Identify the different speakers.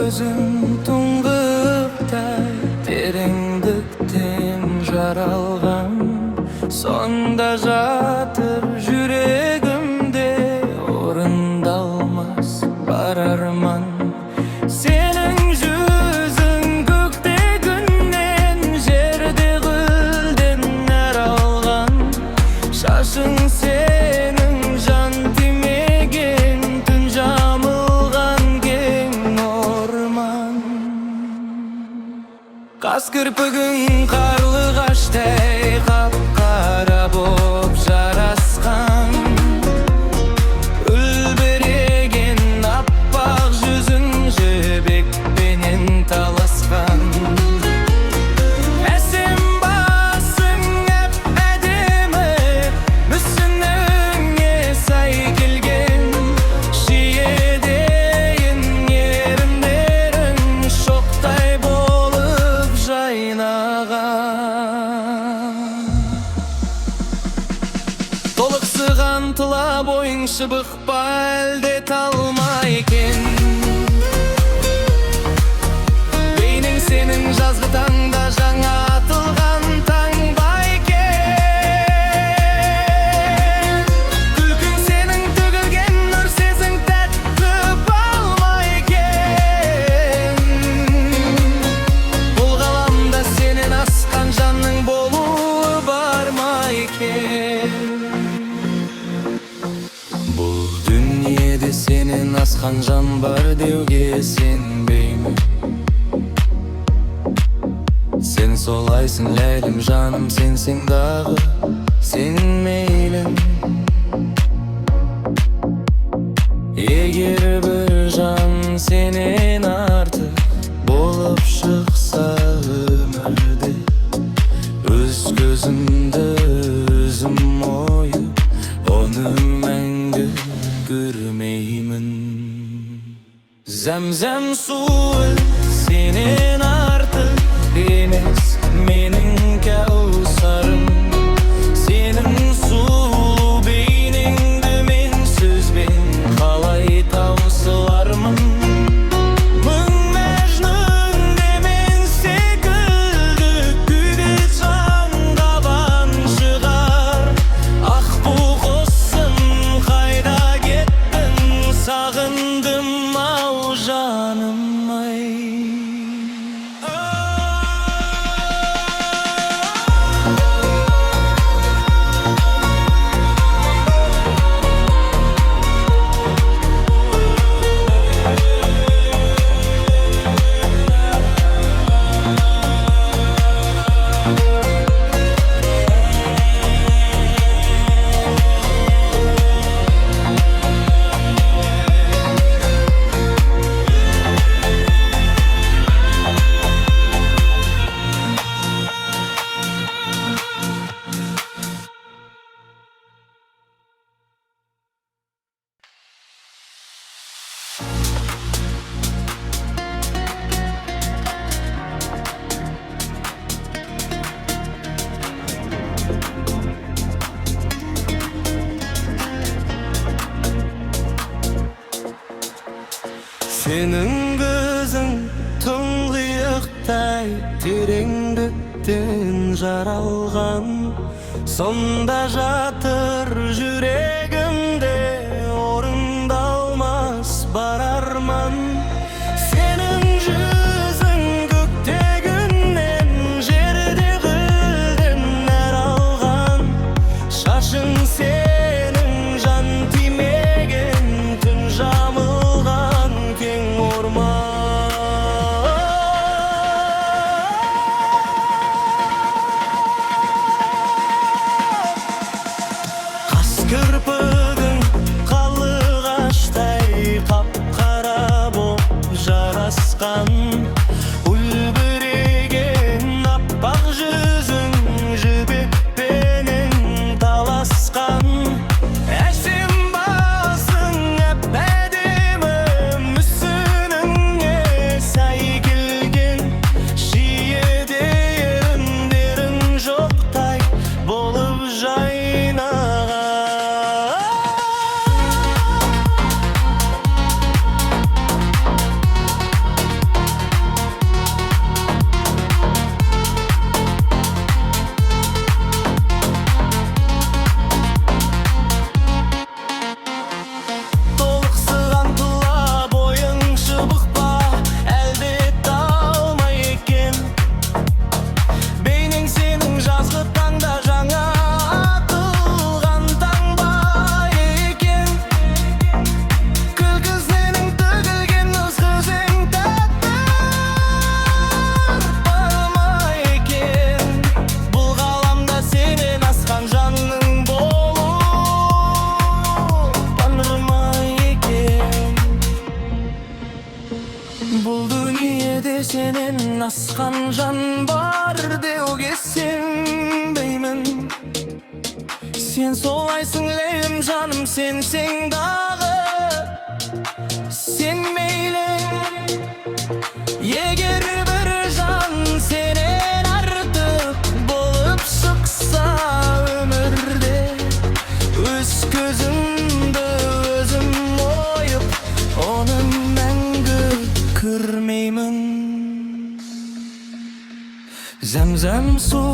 Speaker 1: gözün tuңgukтай тереңдіктен жаралған, сонда жатыр жүрегімде орындалмас бар арман. Сенің жүзің көкте күннен, жерде гүлден нәр алған, шашың сенің жан тимеген, түн жамылған кең орман. Қас кірпігің қарлығаштай қап-қара боп жарасқан, үлбіреген аппақ жүзің жібекпенен таласқан. Әсем басың әп-әдемі, мүсініңе сай келген, шиедейін еріндерің шоқтай болып жайнаған. Толықсыған тұла бойың шыбықпа әлде талма екен, бейнең сенің жазғы таңда жаңа атылған таңба екен. Күлкің сенің төгілген нұр сезің тәтті балма екен. Бұл ғаламда сенен асқан жанның болуы бар ма екен? Бұл дүниеде сенен асқан жан бар деуге сенбеймін. Сен солайсың ләйлім жаным, сенсің дағы, сенің мейлің. Егер бір жан сенен артық болып шықса өмірде, өз көзімді өзім ойып, оны мәңгі көрмеймін. Зәм-зәм суы сенен артық емес менің кәусарым. Сенің сұлу бейнеңді мен сөзбен қалай таусылармын? Мың мәжнүнде мен секілді күйде жаңғабан шығар. Аққу құсым қайда кеттің, сағындым ау жаным-ай. Сенің көзің тұңғиықтай тереңдіктен жаралған, сонда жатыр жүрегімде орындалмас бар арман. Сенің жүзің көкте күннен, жерде гүлден нәр алған, шашың сенің жан тимеген, түн жамылған кең орман. Қас кірпігің Senin askan can var deuge senbeymin. Sen solaysın leyim canım, sensin dağı. Sen meyle yeger bir can senen artık bolup çıksa ömürde. Öz gözümde özüm oyup onu мәңгі kırmayımın. Zemzem su